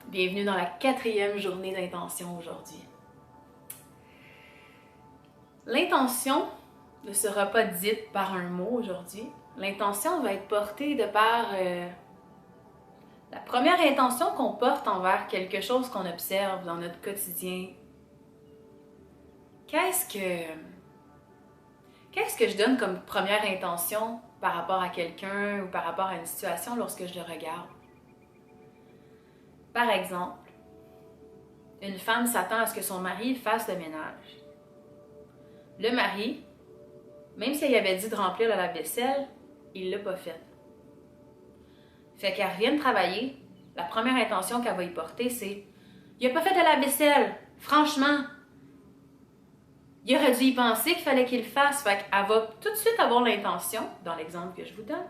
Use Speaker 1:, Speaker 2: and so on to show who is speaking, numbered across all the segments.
Speaker 1: Bienvenue dans la 4e journée d'intention aujourd'hui. L'intention ne sera pas dite par un mot aujourd'hui. L'intention va être portée de par la première intention qu'on porte envers quelque chose qu'on observe dans notre quotidien. Qu'est-ce que je donne comme première intention par rapport à quelqu'un ou par rapport à une situation lorsque je le regarde? Par exemple, une femme s'attend à ce que son mari fasse le ménage. Le mari, même si elle avait dit de remplir la lave-vaisselle, il ne l'a pas fait. Fait qu'elle revient de travailler, la première intention qu'elle va y porter, c'est « Il n'a pas fait de la vaisselle, franchement! » Il aurait dû y penser qu'il fallait qu'il le fasse. Fait qu'elle va tout de suite avoir l'intention, dans l'exemple que je vous donne,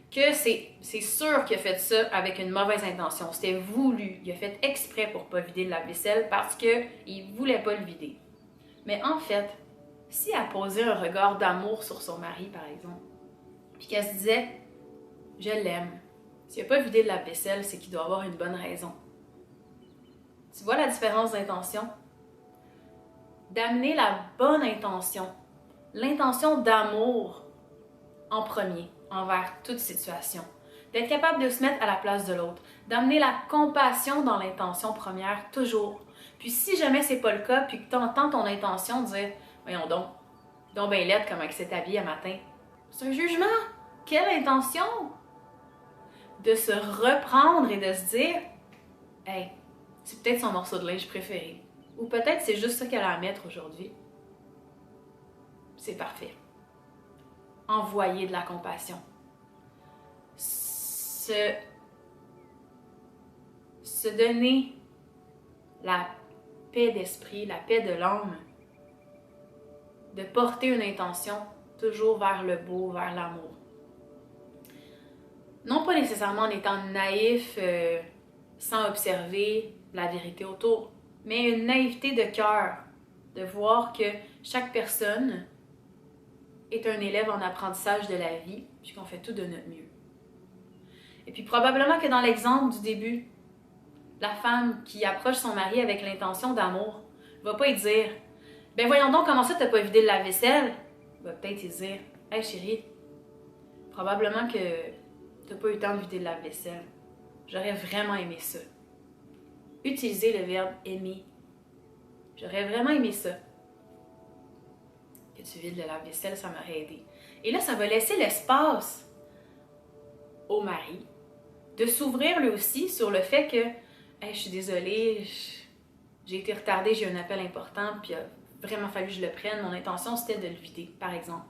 Speaker 1: que c'est sûr qu'il a fait ça avec une mauvaise intention. C'était voulu. Il a fait exprès pour ne pas vider le lave-vaisselle parce qu'il ne voulait pas le vider. Mais en fait, si elle posait un regard d'amour sur son mari, par exemple, puis qu'elle se disait « Je l'aime. S'il n'a pas vidé le lave-vaisselle, c'est qu'il doit avoir une bonne raison. » Tu vois la différence d'intention? D'amener la bonne intention, l'intention d'amour en premier, envers toute situation. D'être capable de se mettre à la place de l'autre. D'amener la compassion dans l'intention première, toujours. Puis si jamais c'est pas le cas, puis que tu entends ton intention dire « Voyons donc ben laide comme elle s'est habillée un matin. » C'est un jugement. Quelle intention? De se reprendre et de se dire « Hey, c'est peut-être son morceau de linge préféré. » Ou peut-être c'est juste ça qu'elle a à mettre aujourd'hui. C'est parfait. Envoyer de la compassion. Se donner la paix d'esprit, la paix de l'âme. De porter une intention toujours vers le beau, vers l'amour. Non pas nécessairement en étant naïf, sans observer la vérité autour, mais une naïveté de cœur, de voir que chaque personne est un élève en apprentissage de la vie, puis qu'on fait tout de notre mieux. Et puis probablement que dans l'exemple du début, la femme qui approche son mari avec l'intention d'amour va pas y dire « Ben voyons donc comment ça t'as pas vidé le lave-vaisselle? » Va peut-être y dire « Hey chérie, probablement que t'as pas eu le temps de vider le lave-vaisselle. J'aurais vraiment aimé ça. » Utiliser le verbe « aimer ». J'aurais vraiment aimé ça. Que tu vides le lave-vaisselle, ça m'aurait aidé. Et là, ça va laisser l'espace au mari de s'ouvrir lui aussi sur le fait que hey, je suis désolée, j'ai été retardée, j'ai eu un appel important, puis il a vraiment fallu que je le prenne. Mon intention, c'était de le vider, par exemple.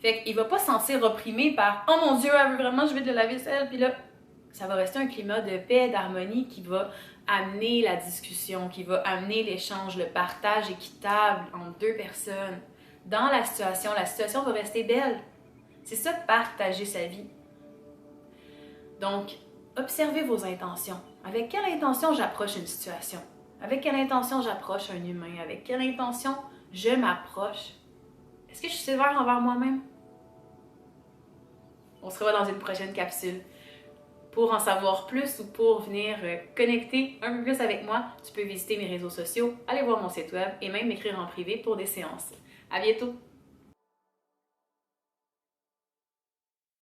Speaker 1: Fait qu'il va pas se sentir opprimé par « Oh mon Dieu, elle veut vraiment que je vide le lave-vaisselle. » Puis là, ça va rester un climat de paix, d'harmonie qui va amener la discussion, qui va amener l'échange, le partage équitable entre deux personnes. Dans la situation va rester belle. C'est ça, partager sa vie. Donc, observez vos intentions. Avec quelle intention j'approche une situation? Avec quelle intention j'approche un humain? Avec quelle intention je m'approche? Est-ce que je suis sévère envers moi-même? On se revoit dans une prochaine capsule. Pour en savoir plus ou pour venir connecter un peu plus avec moi, tu peux visiter mes réseaux sociaux, aller voir mon site web et même m'écrire en privé pour des séances. À bientôt!